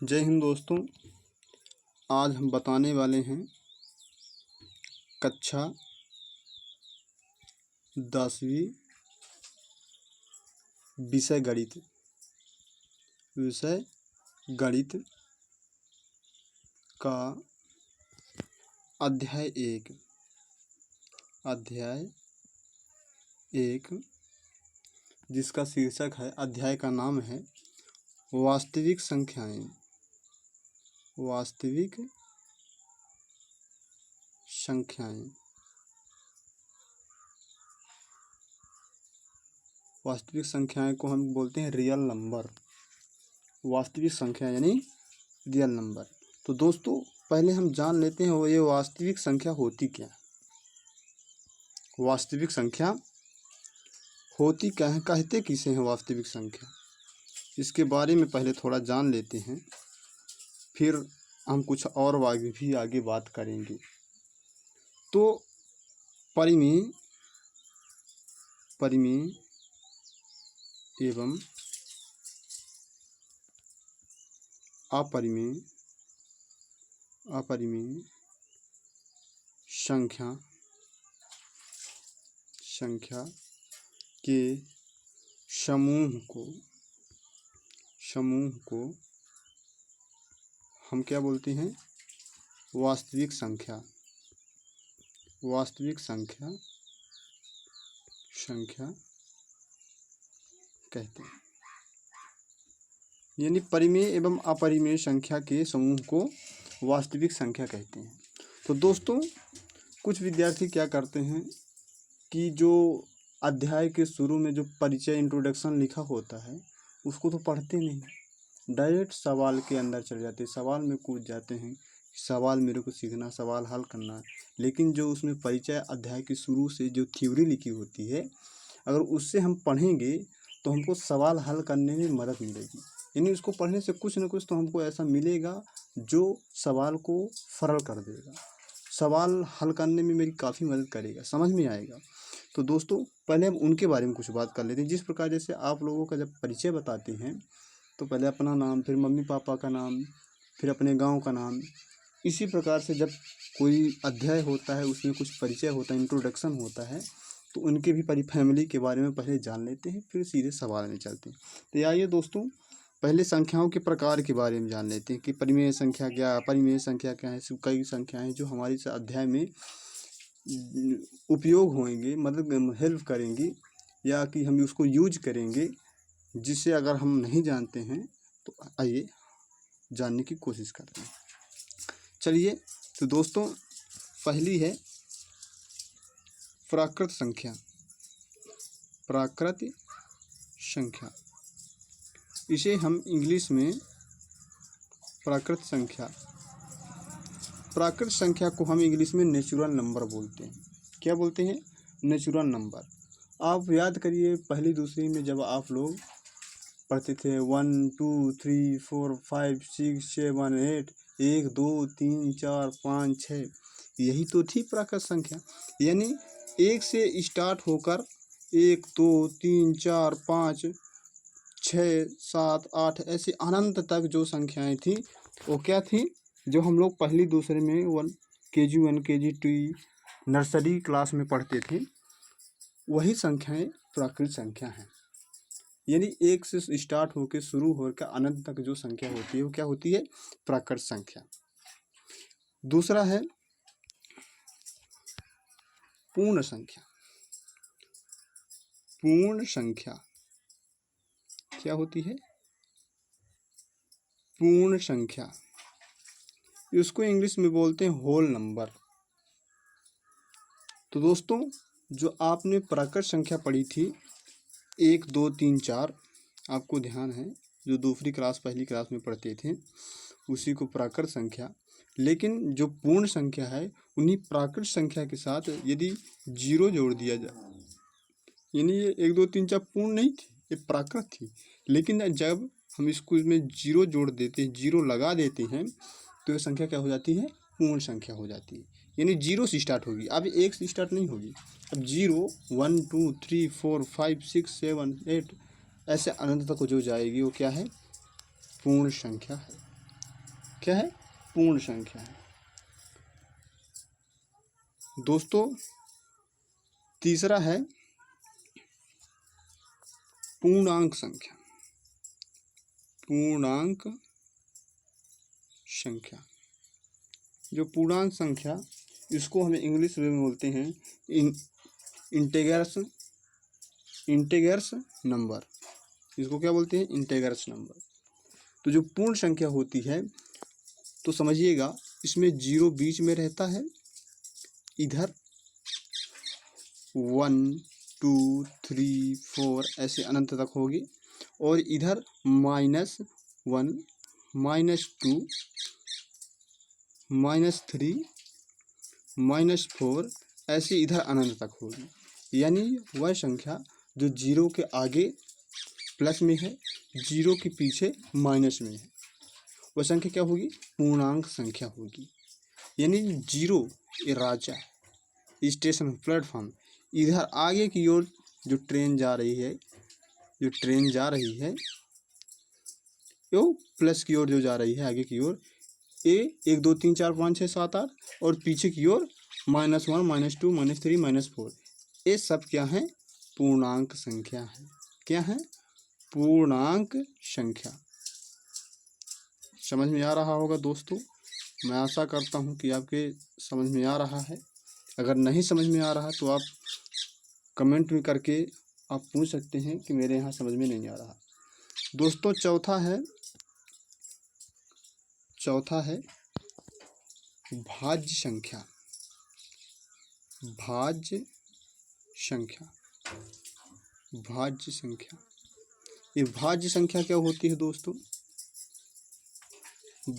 जय हिंद दोस्तों। आज हम बताने वाले हैं कक्षा 10वीं विषय गणित का अध्याय एक जिसका शीर्षक है, अध्याय का नाम है वास्तविक संख्याएं। वास्तविक संख्याएं को हम बोलते हैं रियल नंबर। वास्तविक संख्या यानी रियल नंबर। तो दोस्तों, पहले हम जान लेते हैं ये वास्तविक संख्या होती क्या है। वास्तविक संख्या होती क्या है, कहते किसे हैं वास्तविक संख्या, इसके बारे में पहले थोड़ा जान लेते हैं, फिर हम कुछ और आगे बात करेंगे। तो परिमेय एवं अपरिमेय संख्या के समूह को हम क्या बोलते हैं? वास्तविक संख्या कहते हैं। यानी परिमेय एवं अपरिमेय संख्या के समूह को वास्तविक संख्या कहते हैं। तो दोस्तों, कुछ विद्यार्थी क्या करते हैं कि जो अध्याय के शुरू में जो परिचय इंट्रोडक्शन लिखा होता है उसको तो पढ़ते नहीं, डायरेक्ट सवाल के अंदर चले जाते हैं, सवाल में कूद जाते हैं। सवाल मेरे को सीखना, सवाल हल करना है। लेकिन जो उसमें परिचय अध्याय के शुरू से जो थ्योरी लिखी होती है, अगर उससे हम पढ़ेंगे तो हमको सवाल हल करने में मदद मिलेगी। यानी उसको पढ़ने से कुछ न कुछ तो हमको ऐसा मिलेगा जो सवाल को सरल कर देगा, सवाल हल करने में मेरी काफ़ी मदद करेगा, समझ में आएगा। तो दोस्तों, पहले हम उनके बारे में कुछ बात कर लेते हैं। जिस प्रकार जैसे आप लोगों का जब परिचय बताते हैं तो पहले अपना नाम, फिर मम्मी पापा का नाम, फिर अपने गांव का नाम। इसी प्रकार से जब कोई अध्याय होता है उसमें कुछ परिचय होता है, इंट्रोडक्शन होता है, तो उनके भी फैमिली के बारे में पहले जान लेते हैं, फिर सीधे सवाल में चलते हैं। तो आइए दोस्तों, पहले संख्याओं के प्रकार के बारे में जान लेते हैं कि परिमेय संख्या क्या, अपरिमेय संख्या क्या है। कई संख्याएं जो हमारे इस अध्याय में उपयोग होंगे, मतलब हेल्प करेंगी, या कि हम उसको यूज करेंगे, जिसे अगर हम नहीं जानते हैं तो आइए जानने की कोशिश करते हैं। चलिए, तो दोस्तों, पहली है प्राकृत संख्या। इसे हम इंग्लिश में प्राकृत संख्या को हम इंग्लिश में नेचुरल नंबर बोलते हैं। क्या बोलते हैं? Natural number. आप याद करिए, पहली दूसरी में जब आप लोग पढ़ते थे 1 2 3 4 5 6 7 8, 1 2 3 4 5 6, यही तो थी प्राकृत संख्या। यानी 1 से स्टार्ट होकर 1 2 3 4 5 6 7 8 ऐसे अनंत तक जो संख्याएं थी वो क्या थी? जो हम लोग पहली दूसरे में KG 1 KG 2 नर्सरी क्लास में पढ़ते थे, वही संख्याएं प्राकृत संख्या हैं। यानी 1 से स्टार्ट होकर शुरू होकर अनंत तक जो संख्या होती है वो क्या होती है? प्राकृत संख्या। दूसरा है पूर्ण संख्या। क्या होती है? पूर्ण संख्या। इसको इंग्लिश में बोलते हैं होल नंबर। तो दोस्तों, जो आपने प्राकृत संख्या पढ़ी थी 1 2 3 4, आपको ध्यान है, जो दूसरी क्लास पहली क्लास में पढ़ते थे उसी को प्राकृत संख्या। लेकिन जो पूर्ण संख्या है, उन्हीं प्राकृत संख्या के साथ यदि 0 जोड़ दिया जाए, यानी ये 1 2 3 4 पूर्ण नहीं थी, ये प्राकृत थी। लेकिन जब हम इसको इसमें 0 जोड़ देते हैं, 0 लगा देते हैं, तो ये संख्या क्या हो जाती है? पूर्ण संख्या हो जाती है। यानी 0 से स्टार्ट होगी, अब 1 से स्टार्ट नहीं होगी। अब 0 1 2 3 4 5 6 7 8 ऐसे अनंत तक जो जाएगी वो क्या है? पूर्ण संख्या है। क्या है? पूर्ण संख्या है। दोस्तों तीसरा है पूर्णांक संख्या। पूर्णांक संख्या, जो पूर्णांक संख्या, इसको हमें इंग्लिश में बोलते हैं इंटेगर्स नंबर। इसको क्या बोलते हैं? इंटेगर्स नंबर। तो जो पूर्ण संख्या होती है तो समझिएगा इसमें 0 बीच में रहता है, इधर 1 2 3 4 ऐसे अनंत तक होगी, और इधर -1 -2 -3 -4 ऐसे इधर अनंत तक होगी। यानी वह संख्या जो 0 के आगे प्लस में है, 0 के पीछे माइनस में है, वह संख्या क्या होगी? पूर्णांक संख्या होगी। यानी 0 ये राजा है, स्टेशन प्लेटफॉर्म, इधर आगे की ओर जो ट्रेन जा रही है, यो प्लस की ओर जो जा रही है आगे की ओर, ए 1 2 3 4 5 6 7 8, और पीछे की ओर -1 -2 -3 -4, ये सब क्या है? पूर्णांक संख्या है। क्या है? पूर्णांक संख्या। समझ में आ रहा होगा दोस्तों। मैं आशा करता हूँ कि आपके समझ में आ रहा है। अगर नहीं समझ में आ रहा तो आप कमेंट में करके आप पूछ सकते हैं कि मेरे यहाँ समझ में नहीं आ रहा। दोस्तों चौथा है भाज्य संख्या। भाज्य संख्या, भाज्य संख्या। ये भाज्य संख्या क्या होती है दोस्तों?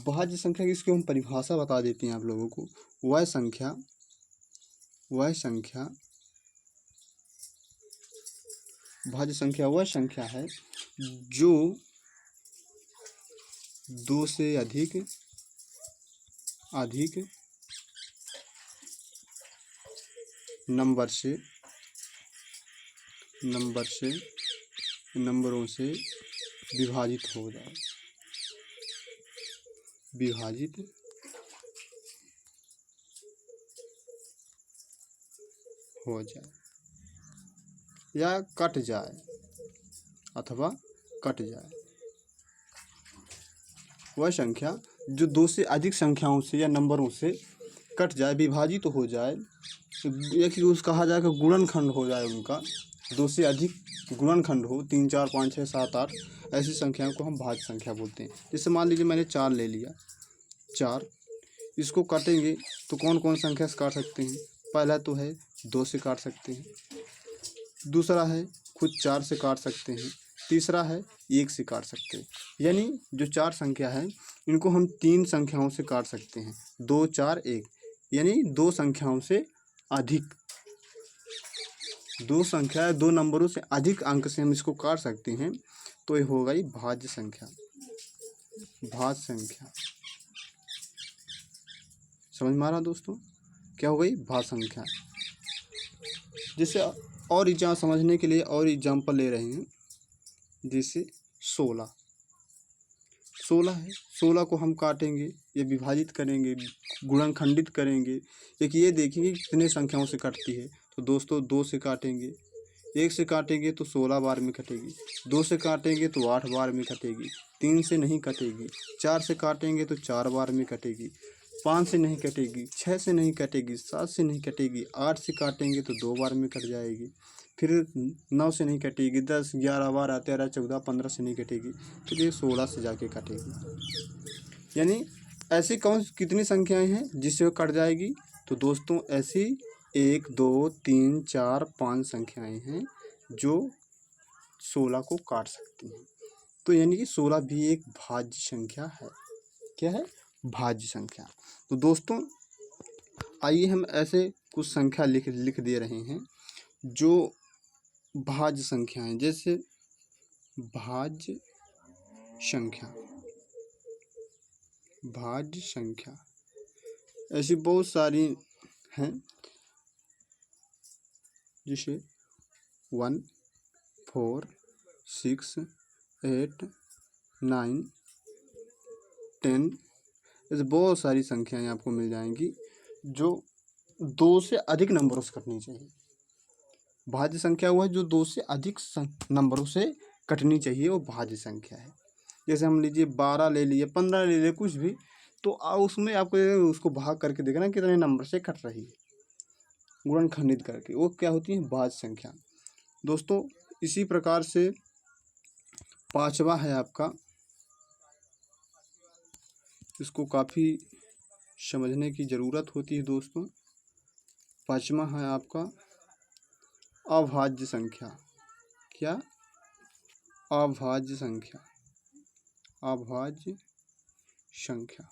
भाज्य संख्या की इसकी हम परिभाषा बता देते हैं आप लोगों को। वह संख्या भाज्य संख्या वह संख्या है जो 2 से अधिक नंबरों से विभाजित हो जाए, या कट जाए अथवा कट जाए। वह संख्या जो 2 से अधिक संख्याओं से या नंबरों से कट जाए, विभाजित हो जाए, या कि उस कहा जाए कि गुणनखंड हो जाए उनका, 2 से अधिक गुणनखंड हो, 3 4 5 6 7 8 ऐसी संख्याओं को हम भाज्य संख्या बोलते हैं। जैसे मान लीजिए मैंने 4 ले लिया, 4, इसको काटेंगे तो कौन कौन संख्या से काट सकते हैं? पहला तो है 2 से काट सकते हैं, दूसरा है खुद 4 से काट सकते हैं, तीसरा है 1 से काट सकते हैं। यानी जो 4 संख्या है इनको हम 3 संख्याओं से काट सकते हैं, 2 4 1, यानी 2 संख्याओं से अधिक, 2 संख्या 2 नंबरों से अधिक अंक से हम इसको काट सकते हैं, तो ये हो गई भाज्य संख्या। भाज्य संख्या समझ में आ रहा दोस्तों? क्या हो गई? भाज्य संख्या। जैसे और एग्जाम समझने के लिए और एग्जाम्पल ले रहे हैं, जैसे 16 है, 16 को हम काटेंगे या विभाजित करेंगे, गुणनखंडित करेंगे, एक ये देखेंगे कितने संख्याओं से कटती है। तो दोस्तों 2 से काटेंगे, 1 से काटेंगे तो 16 बार में कटेगी, 2 से काटेंगे तो 8 बार में कटेगी, 3 से नहीं कटेगी, 4 से काटेंगे तो 4 बार में कटेगी, 5 से नहीं कटेगी, 6 से नहीं कटेगी, 7 से नहीं कटेगी, 8 से काटेंगे तो 2 बार में कट जाएगी, फिर 9 से नहीं कटेगी, 10 11 12 13 14 15 से नहीं कटेगी, फिर ये 16 से जाके कटेगी। यानी ऐसी कितनी संख्याएं हैं जिससे वो कट जाएगी? तो दोस्तों ऐसी 1 2 3 4 5 संख्याएं हैं जो 16 को काट सकती हैं। तो यानी कि 16 भी एक भाज्य संख्या है। क्या है? भाज्य संख्या। तो दोस्तों आइए हम ऐसे कुछ संख्या लिख दे रहे हैं जो भाज्य संख्या है। जैसे भाज्य संख्या ऐसी बहुत सारी हैं, जैसे 1 4 6 8 9 10 ऐसे बहुत सारी संख्याएं आपको मिल जाएंगी जो 2 से अधिक नंबरों से कटनी चाहिए। भाज्य संख्या वो है जो 2 से अधिक नंबरों से कटनी चाहिए, वो भाज्य संख्या है। जैसे हम लीजिए 12 ले लिए, 15 ले लिए, कुछ भी, तो उसमें आपको उसको भाग करके देखना कितने नंबर से कट रही है, गुणनखंडित करके, वो क्या होती है, भाज्य संख्या। दोस्तों इसी प्रकार से 5वां है आपका, इसको काफ़ी समझने की ज़रूरत होती है दोस्तों। 5वां है आपका अभाज्य संख्या। क्या? अभाज्य संख्या। अभाज्य संख्या।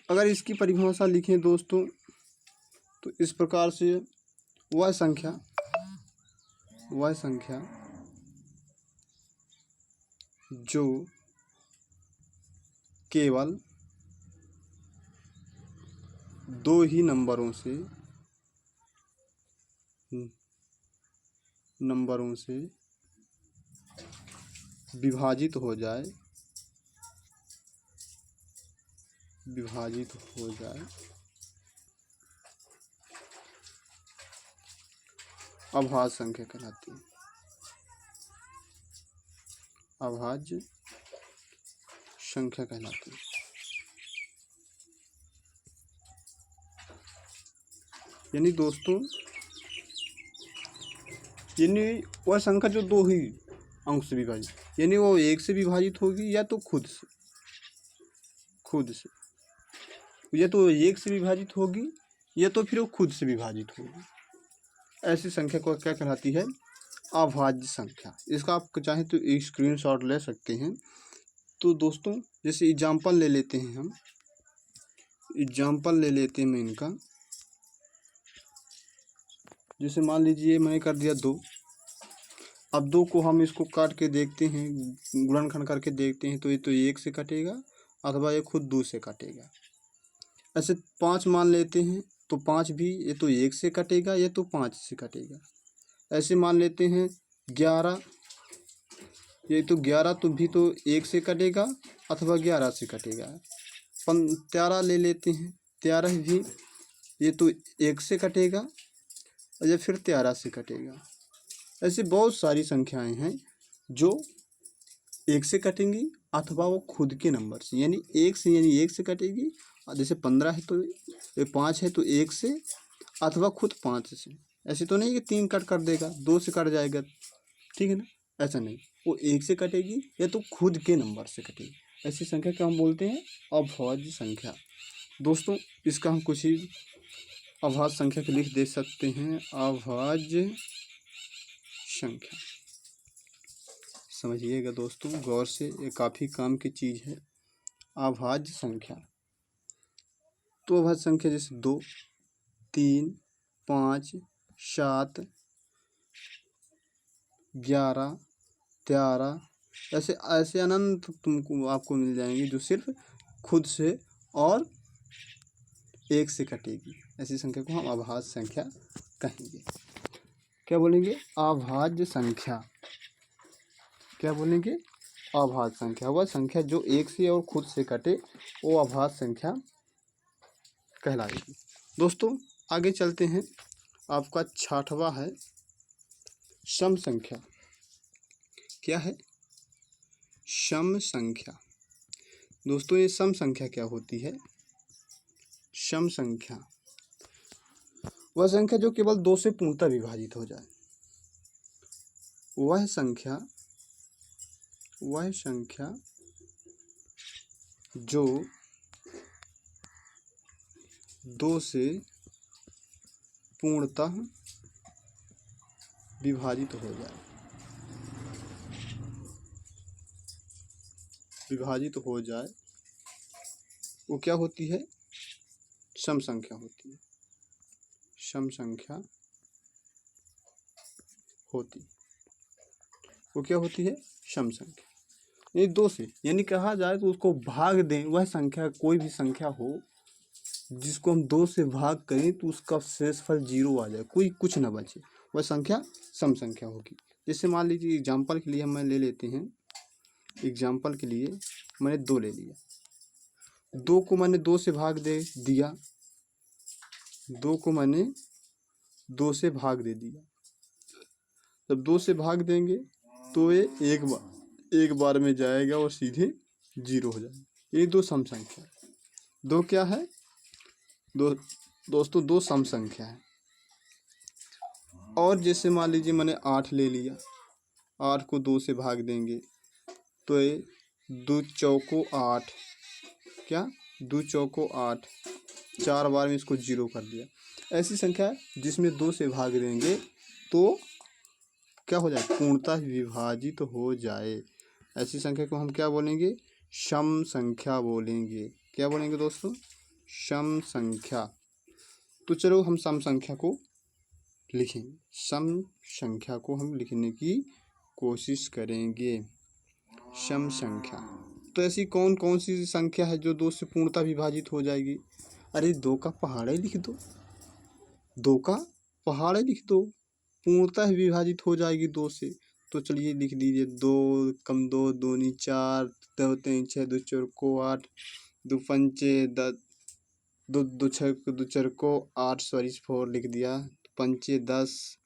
अगर इसकी परिभाषा लिखें दोस्तों तो इस प्रकार से वह संख्या जो केवल 2 ही नंबरों से विभाजित हो जाए, अभाज्य संख्या कहलाती है। अभाज्य संख्या कहलाती है। यानी दोस्तों वह संख्या जो 2 ही अंक से विभाजित, यानी वो 1 से विभाजित होगी या तो खुद से, या तो 1 से विभाजित होगी या तो फिर वो खुद से विभाजित होगी। ऐसी संख्या को क्या कहलाती है? अभाज्य संख्या। इसका आप चाहें तो एक स्क्रीनशॉट ले सकते हैं। तो दोस्तों जैसे एग्जाम्पल ले लेते हैं हम, मैं इनका। जैसे मान लीजिए मैंने कर दिया 2, अब 2 को हम इसको काट के देखते हैं, गुणनखंड करके देखते हैं, तो ये तो 1 से कटेगा अथवा ये खुद 2 से कटेगा। ऐसे 5 मान लेते हैं तो 5 भी ये तो 1 से कटेगा, ये तो 5 से कटेगा। ऐसे मान लेते हैं 11, ये तो 11 तो भी तो 1 से कटेगा अथवा 11 से कटेगा। 13 ले लेते हैं, 13 भी ये तो 1 से कटेगा या फिर 13 से कटेगा। ऐसी बहुत सारी संख्याएं हैं जो 1 से कटेंगी अथवा वो खुद के नंबर से, यानी 1 से कटेगी। जैसे 15 है तो 5 है तो 1 से अथवा खुद 5 से। ऐसे तो नहीं कि 3 कट कर देगा, 2 से कट जाएगा, ठीक है ना, ऐसा नहीं, वो 1 से कटेगी या तो खुद के नंबर से कटेगी। ऐसी संख्या को हम बोलते हैं अभाज्य संख्या। दोस्तों इसका हम कुछ ही अभाज्य संख्या को लिख दे सकते हैं, अभाज्य संख्या। समझिएगा दोस्तों गौर से, ये काफ़ी काम की चीज़ है अभाज्य संख्या। तो अभाज्य संख्या जैसे 2, 3, 5, 7, 11, 13, ऐसे अनंत तुमको आपको मिल जाएंगे जो सिर्फ खुद से और 1 से कटेगी। ऐसी संख्या को हम अभाज्य संख्या कहेंगे। क्या बोलेंगे? अभाज्य संख्या। क्या बोलेंगे? अभाज्य संख्या। वह संख्या जो 1 से और खुद से कटे वो अभाज्य संख्या कहलाएगी। दोस्तों आगे चलते हैं, आपका 6वां है सम संख्या। क्या है? सम संख्या। दोस्तों ये सम संख्या क्या होती है? सम संख्या वह संख्या जो केवल 2 से पूर्णतः विभाजित हो जाए। वह संख्या जो 2 से पूर्णतः विभाजित हो जाए। वो क्या होती है? सम संख्या होती है। सम संख्या होती, वो क्या होती है? सम संख्या। ये 2 से, यानी कहा जाए तो उसको भाग दें, वह संख्या कोई भी संख्या हो जिसको हम 2 से भाग करें तो उसका शेषफल 0 आ जाए, कोई कुछ ना बचे, वह संख्या सम संख्या होगी। जैसे मान लीजिए एग्जाम्पल के लिए हम ले लेते हैं एग्जाम्पल के लिए मैंने 2 ले लिया, 2 को मैंने 2 से भाग दे दिया, 2 को मैंने 2 से भाग दे दिया। जब 2 से भाग देंगे तो ये एक बार में जाएगा और सीधे 0 हो जाएगा। ये 2 सम संख्या, 2 क्या है दोस्तों, 2 सम संख्या है। और जैसे मान लीजिए मैंने 8 ले लिया, 8 को 2 से भाग देंगे तो ये 2 चौको 8, क्या 2 चौको 8, 4 बार में इसको 0 कर दिया। ऐसी संख्या जिसमें 2 से भाग देंगे तो क्या हो जाए, पूर्णतः विभाजित हो जाए। ऐसी संख्या को हम क्या बोलेंगे, सम संख्या बोलेंगे। क्या बोलेंगे दोस्तों, सम संख्या। तो चलो हम सम संख्या को लिखेंगे, सम संख्या को हम लिखने की कोशिश करेंगे। सम संख्या, तो ऐसी कौन कौन सी संख्या है जो 2 से पूर्णतः विभाजित हो जाएगी? अरे 2 का पहाड़ा ही लिख दो, 2 का पहाड़ा लिख दो, पूर्णतः विभाजित हो जाएगी 2 से। तो चलिए लिख दीजिए, 2 कम 2 दूनी 4, 2 3 6, 2 4 को 8, 2 पंचे 10, 2 6 2 4 को 8, सॉरी 4 लिख दिया, पंचे 10,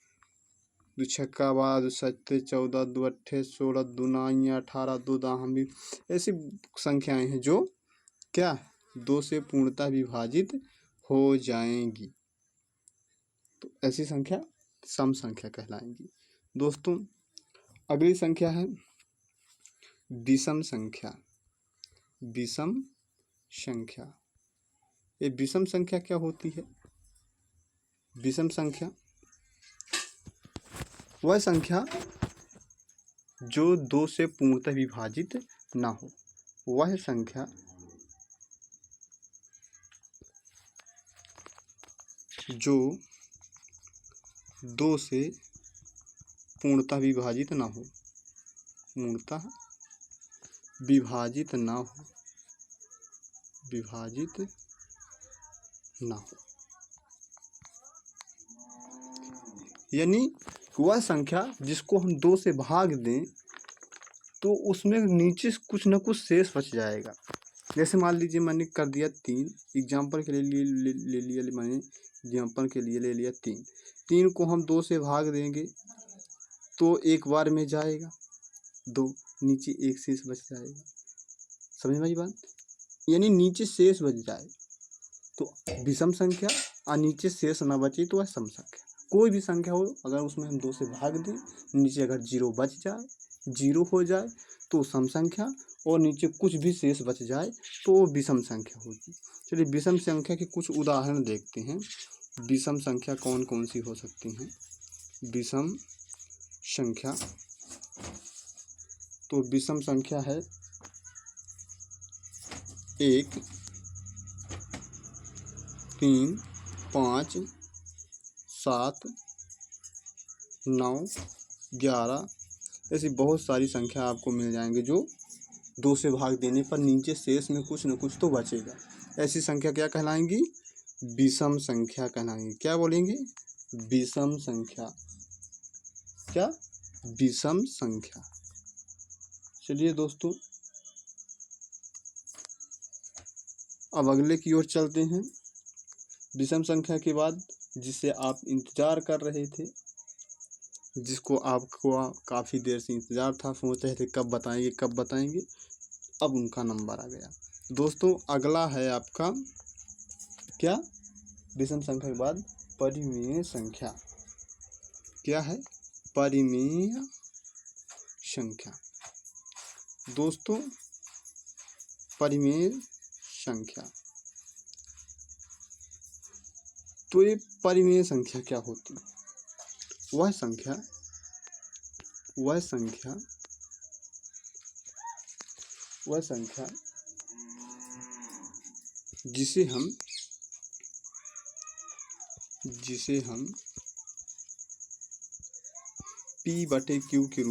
2 छक्का 12, 2 सत्ते 14, 2 अट्ठे 16, 2 9 18, 2 दाम भी। ऐसी संख्याएं हैं जो क्या 2 से पूर्णतः विभाजित हो जाएंगी। तो ऐसी संख्या सम संख्या कहलाएंगी। दोस्तों अगली संख्या है विषम संख्या। विषम संख्या, ये विषम संख्या क्या होती है? विषम संख्या वह संख्या जो 2 से पूर्णतः विभाजित ना हो, वह संख्या जो 2 से पूर्णतः विभाजित ना हो, पूर्णतः विभाजित ना हो, विभाजित ना हो, यानी वह संख्या जिसको हम 2 से भाग दें तो उसमें नीचे कुछ न कुछ शेष बच जाएगा। जैसे मान लीजिए मैंने कर दिया 3, एग्जाम्पल के लिए ले लिया मैंने, एग्जाम्पल के लिए ले लिया 3 को हम 2 से भाग देंगे तो एक बार में जाएगा 2, नीचे एक शेष बच जाएगा। समझ में आई बात? यानी नीचे शेष बच जाए तो विषम संख्या, और नीचे शेष ना बचे तो वह सम संख्या। कोई भी संख्या हो, अगर उसमें हम 2 से भाग दें, नीचे अगर 0 बच जाए, 0 हो जाए तो सम संख्या, और नीचे कुछ भी शेष बच जाए तो वो विषम संख्या होगी। चलिए विषम संख्या के कुछ उदाहरण देखते हैं। विषम संख्या कौन कौन सी हो सकती हैं? विषम संख्या, तो विषम संख्या है 1 3 5 7 9 11, ऐसी बहुत सारी संख्या आपको मिल जाएंगे जो 2 से भाग देने पर नीचे शेष में कुछ न कुछ तो बचेगा। ऐसी संख्या क्या कहलाएंगी? विषम संख्या कहलाएंगी। क्या बोलेंगे? विषम संख्या। क्या? विषम संख्या। चलिए दोस्तों अब अगले की ओर चलते हैं। विषम संख्या के बाद जिसे आप इंतजार कर रहे थे, जिसको आपको काफ़ी देर से इंतज़ार था, सोच रहे थे कब बताएंगे कब बताएंगे, अब उनका नंबर आ गया। दोस्तों अगला है आपका क्या? विषम संख्या के बाद परिमेय संख्या। क्या है? परिमेय संख्या। दोस्तों परिमेय संख्या, तो ये परिमेय संख्या क्या होती है? वह संख्या जिसे हम P/Q के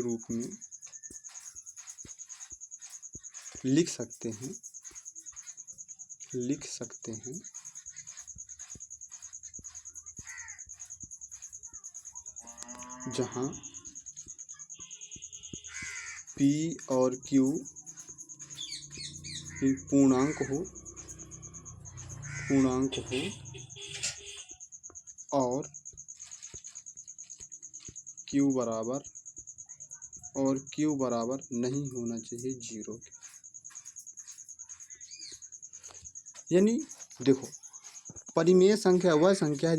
रूप में लिख सकते हैं, जहाँ P और Q पूर्णांक हो और Q बराबर नहीं होना चाहिए 0 के। यानी देखो, परिमेय संख्या वह संख्या है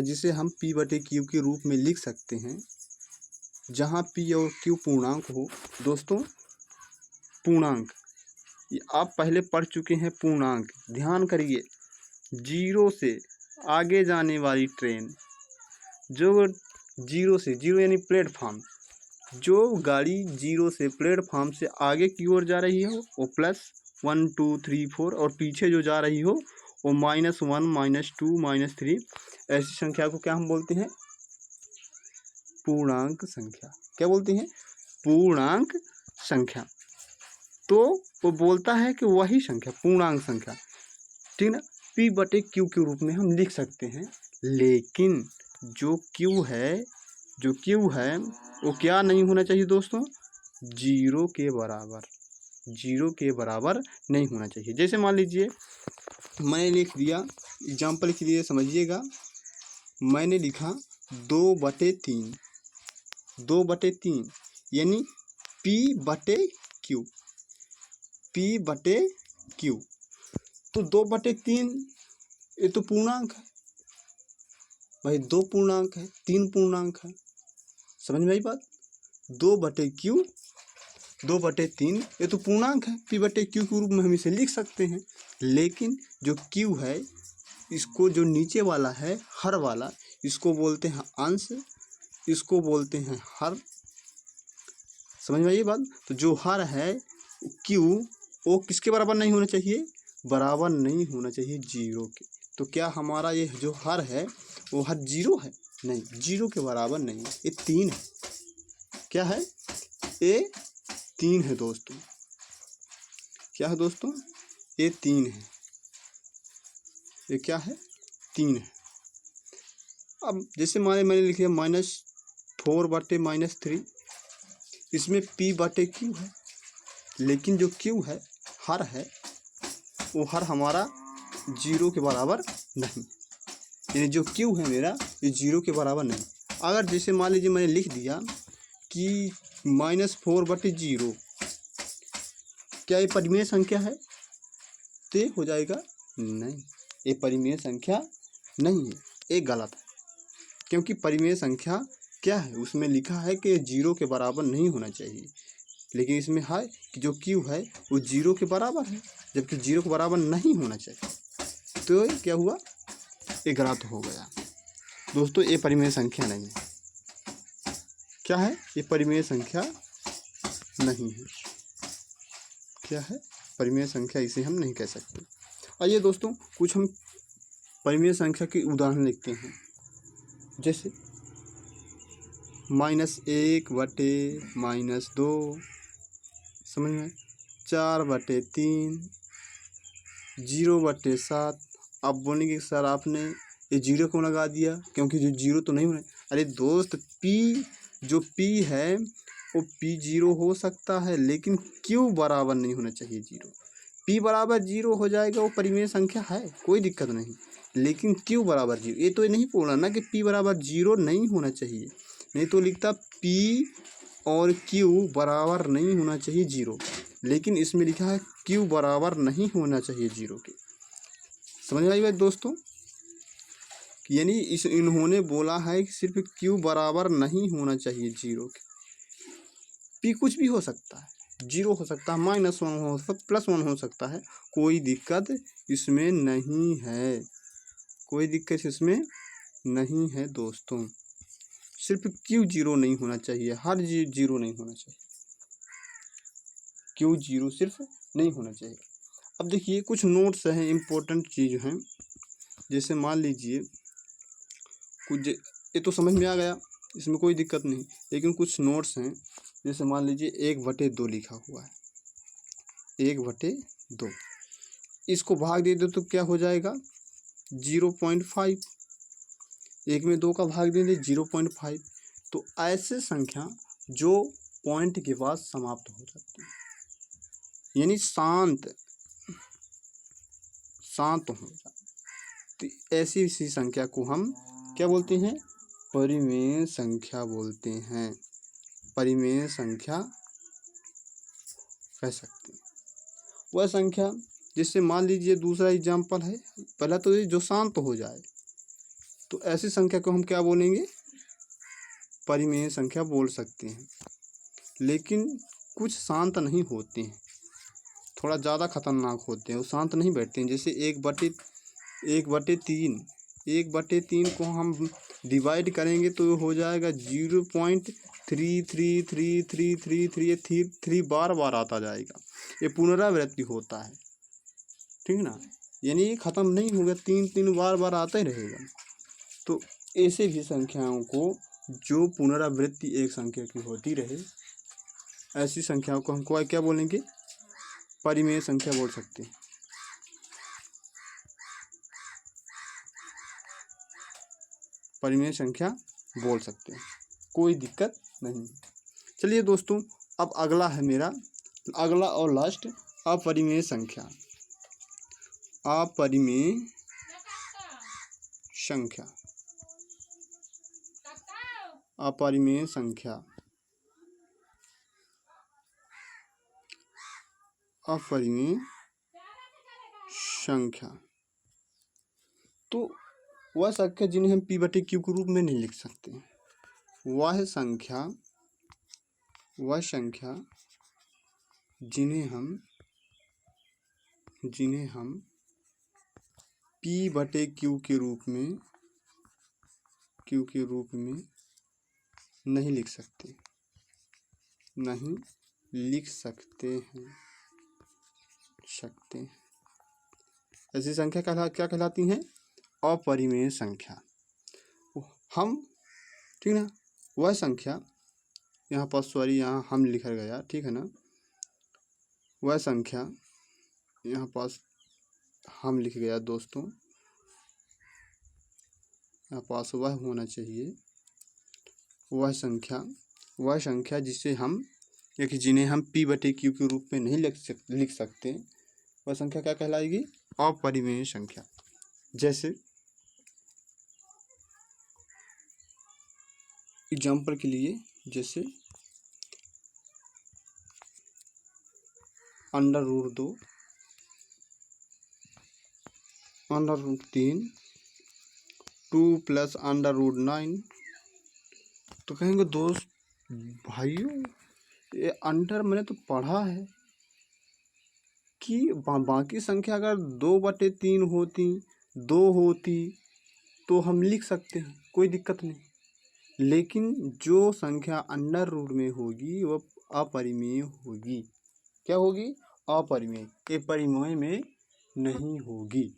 जिसे हम P/Q के रूप में लिख सकते हैं जहाँ P और Q पूर्णांक हो। दोस्तों, पूर्णांक ये आप पहले पढ़ चुके हैं। पूर्णांक ध्यान करिए, 0 से आगे जाने वाली ट्रेन, जो 0 से 0 यानी प्लेटफार्म, जो गाड़ी 0 से प्लेटफार्म से आगे की ओर जा रही हो वो +1 2 3 4 और पीछे जो जा रही हो वो -1 -2 -3, ऐसी संख्या को क्या हम बोलते हैं? पूर्णांक संख्या। क्या बोलते हैं? पूर्णांक संख्या। तो वो बोलता है कि वही संख्या पूर्णांक संख्या, ठीक ना, P/Q के रूप में हम लिख सकते हैं। लेकिन जो Q है वो क्या नहीं होना चाहिए दोस्तों? 0 के बराबर नहीं होना चाहिए। जैसे मान लीजिए मैंने लिख दिया, एग्जाम्पल के लिए समझिएगा, मैंने लिखा 2/3 यानी P/Q। तो 2/3 ये तो पूर्णांक है भाई, 2 पूर्णांक है, 3 पूर्णांक है। समझ में आई बात? 2/3 ये तो पूर्णांक है, P/Q के रूप में हम इसे लिख सकते हैं। लेकिन जो Q है, इसको जो नीचे वाला है हर वाला, इसको बोलते हैं अंश, इसको बोलते हैं हर। समझ में आई बात? तो जो हर है Q, वो किसके बराबर नहीं होना चाहिए? बराबर नहीं होना चाहिए 0 के। तो क्या हमारा ये जो हर है वो हर 0 है? नहीं, 0 के बराबर नहीं है, ये 3 है। क्या है? ये 3 है दोस्तों। क्या है दोस्तों? ये 3 है। ये क्या है? 3 है। अब जैसे मैंने लिखा -4/-3, इसमें P/Q है, लेकिन जो Q है हर है वो हर हमारा 0 के बराबर नहीं, यानी जो Q है मेरा ये 0 के बराबर नहीं। अगर जैसे मान लीजिए मैंने लिख दिया कि -4/0, क्या ये परिमेय संख्या है? तो ये हो जाएगा नहीं, ये परिमेय संख्या नहीं है, ये गलत है। क्योंकि परिमेय संख्या क्या है, उसमें लिखा है कि 0 के बराबर नहीं होना चाहिए, लेकिन इसमें है कि जो Q है वो 0 के बराबर है, जबकि 0 के बराबर नहीं होना चाहिए। तो क्या हुआ? ये गलत हो गया। दोस्तों, ये परिमेय संख्या नहीं है। क्या है? ये परिमेय संख्या नहीं है। क्या है? परिमेय संख्या इसे हम नहीं कह सकते। आइए दोस्तों, कुछ हम परिमेय संख्या के उदाहरण लिखते हैं। जैसे -1/-2, समझ में? 4/3, 0/7। आप बोलेंगे सर आपने ये 0 क्यों लगा दिया, क्योंकि जो 0 तो नहीं होना। अरे दोस्त, जो P है वो P0 हो सकता है, लेकिन Q बराबर नहीं होना चाहिए 0। P बराबर 0 हो जाएगा, वो परिमेय संख्या है, कोई दिक्कत नहीं। लेकिन Q बराबर 0, ये तो नहीं बोलना ना कि P बराबर 0 नहीं होना चाहिए, नहीं तो लिखता P और Q बराबर नहीं होना चाहिए 0, लेकिन इसमें लिखा है Q बराबर नहीं होना चाहिए 0 के। समझ में आई बात दोस्तों? यानी इन्होंने बोला है कि सिर्फ Q बराबर नहीं होना चाहिए 0 के। P कुछ भी हो सकता है, 0 हो सकता है, -1 हो सकता है, +1 हो सकता है, कोई दिक्कत इसमें नहीं है, कोई दिक्कत इसमें नहीं है दोस्तों। सिर्फ Q 0 नहीं होना चाहिए, हर 0 नहीं होना चाहिए, Q 0 सिर्फ नहीं होना चाहिए। अब देखिए कुछ नोट्स हैं, इम्पोर्टेंट चीज़ हैं। जैसे मान लीजिए कुछ, ये तो समझ में आ गया, इसमें कोई दिक्कत नहीं, लेकिन कुछ नोट्स हैं। जैसे मान लीजिए 1/2 लिखा हुआ है, 1/2, इसको भाग दे दो तो क्या हो जाएगा? 0.5। 1 में 2 का भाग देंगे 0.5। तो ऐसे संख्या जो पॉइंट के बाद समाप्त हो जाती है, यानी शांत हो जाती। तो ऐसी सी संख्या को हम क्या बोलते हैं? परिमेय संख्या बोलते हैं, परिमेय संख्या कह सकते हैं। वह संख्या जिससे मान लीजिए दूसरा एग्जाम्पल है, पहला तो ये जो शांत हो जाए, तो ऐसी संख्या को हम क्या बोलेंगे? परिमेय संख्या बोल सकते हैं। लेकिन कुछ शांत नहीं होते हैं, थोड़ा ज़्यादा खतरनाक होते हैं, वो शांत नहीं बैठते हैं। जैसे 1/3 को हम डिवाइड करेंगे तो हो जाएगा 0.333333, ये 3 बार बार आता जाएगा, ये पुनरावृत्ति होता है, ठीक ना, यानी ये ख़त्म नहीं होगा, 3 बार बार आता ही रहेगा। तो ऐसे भी संख्याओं को जो पुनरावृत्ति एक संख्या की होती रहे, ऐसी संख्याओं को हमको क्या बोलेंगे? परिमेय संख्या बोल सकते हैं। परिमेय संख्या बोल सकते हैं, कोई दिक्कत नहीं। चलिए दोस्तों, अब अगला है मेरा, अगला और लास्ट, अपरिमेय संख्या। अपरिमेय संख्या, अपरिमेय संख्या, अपरिमेय संख्या। तो वह संख्या जिन्हें हम P/Q के रूप में नहीं लिख सकते, वह संख्या जिन्हें हम P/Q के रूप में नहीं लिख सकते हैं। ऐसी संख्या क्या कहलाती हैं? अपरिमेय संख्या। हम, ठीक ना, वह संख्या, यहाँ पर सॉरी यहाँ हम लिखा गया, ठीक है ना, वह संख्या यहाँ पास हम लिख गया दोस्तों, यहाँ पास वह होना चाहिए, वह संख्या जिन्हें हम P/Q के रूप में नहीं लिख सकते, वह संख्या क्या कहलाएगी? अपरिमेय संख्या। जैसे एग्जाम्पल के लिए, जैसे √2, √3, 2 + √9। तो कहेंगे दोस्त भाइयों, ये अंडर मैंने तो पढ़ा है कि बाकी संख्या अगर 2/3 होती, 2 होती तो हम लिख सकते हैं, कोई दिक्कत नहीं। लेकिन जो संख्या अंडर रूट में होगी वह अपरिमेय होगी। क्या होगी? अपरिमेय। ये परिमेय में नहीं होगी।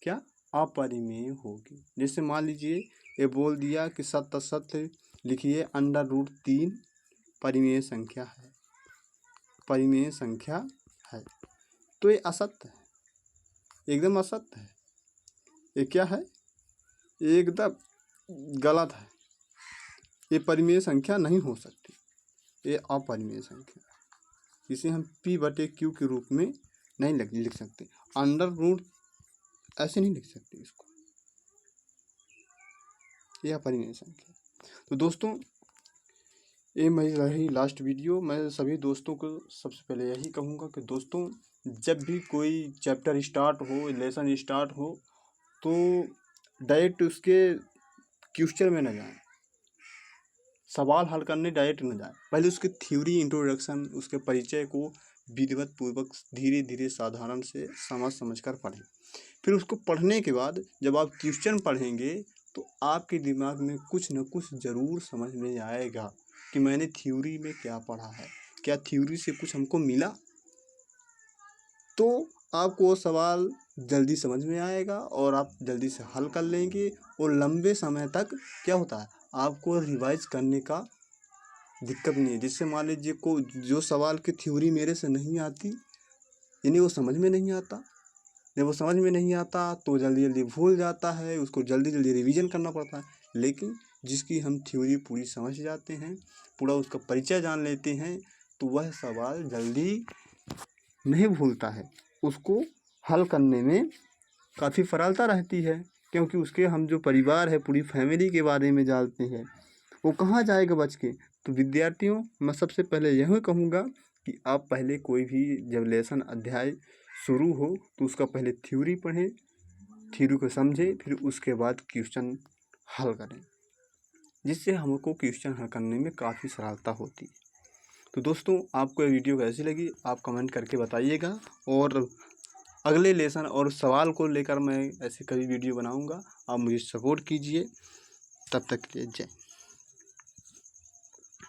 क्या? अपरिमेय होगी। जैसे मान लीजिए ये बोल दिया कि सत्य लिखिए √3 परिमेय संख्या है, परिमेय संख्या है, तो ये असत्य है, एकदम असत्य है। ये क्या है? एकदम गलत है, ये परिमेय संख्या नहीं हो सकती, ये अपरिमेय संख्या है। इसे हम P/Q के रूप में नहीं लिख सकते, √ ऐसे नहीं लिख सकते इसको, यह अपरिमेय संख्या। तो दोस्तों ये मेरी रही लास्ट वीडियो। मैं सभी दोस्तों को सबसे पहले यही कहूँगा कि दोस्तों जब भी कोई चैप्टर स्टार्ट हो, लेसन स्टार्ट हो, तो डायरेक्ट उसके क्वेश्चन में न जाएं, सवाल हल करने डायरेक्ट न जाएं। पहले उसके थ्योरी, इंट्रोडक्शन, उसके परिचय को विधिवत पूर्वक धीरे धीरे साधारण से समझ कर पढ़ें। फिर उसको पढ़ने के बाद जब आप क्वेश्चन पढ़ेंगे तो आपके दिमाग में कुछ न कुछ ज़रूर समझ में आएगा कि मैंने थ्योरी में क्या पढ़ा है, क्या थ्योरी से कुछ हमको मिला। तो आपको वो सवाल जल्दी समझ में आएगा और आप जल्दी से हल कर लेंगे, और लंबे समय तक क्या होता है, आपको रिवाइज करने का दिक्कत नहीं है। जिससे मान लीजिए को जो सवाल की थ्योरी मेरे से नहीं आती, यानी वो समझ में नहीं आता, जब वो समझ में नहीं आता तो जल्दी जल्दी भूल जाता है, उसको जल्दी जल्दी रिवीजन करना पड़ता है। लेकिन जिसकी हम थ्योरी पूरी समझ जाते हैं, पूरा उसका परिचय जान लेते हैं, तो वह सवाल जल्दी नहीं भूलता है, उसको हल करने में काफ़ी सरलता रहती है, क्योंकि उसके हम जो परिवार है, पूरी फैमिली के बारे में जानते हैं, वो कहाँ जाएगा बच के। तो विद्यार्थियों, मैं सबसे पहले यही कहूँगा कि आप पहले कोई भी जब लेसन अध्याय शुरू हो तो उसका पहले थ्योरी पढ़ें, थ्योरी को समझें, फिर उसके बाद क्वेश्चन हल करें, जिससे हमको क्वेश्चन हल करने में काफ़ी सरलता होती है। तो दोस्तों, आपको ये वीडियो कैसी लगी आप कमेंट करके बताइएगा, और अगले लेसन और सवाल को लेकर मैं ऐसे कई वीडियो बनाऊंगा। आप मुझे सपोर्ट कीजिए। तब तक के लिए जय।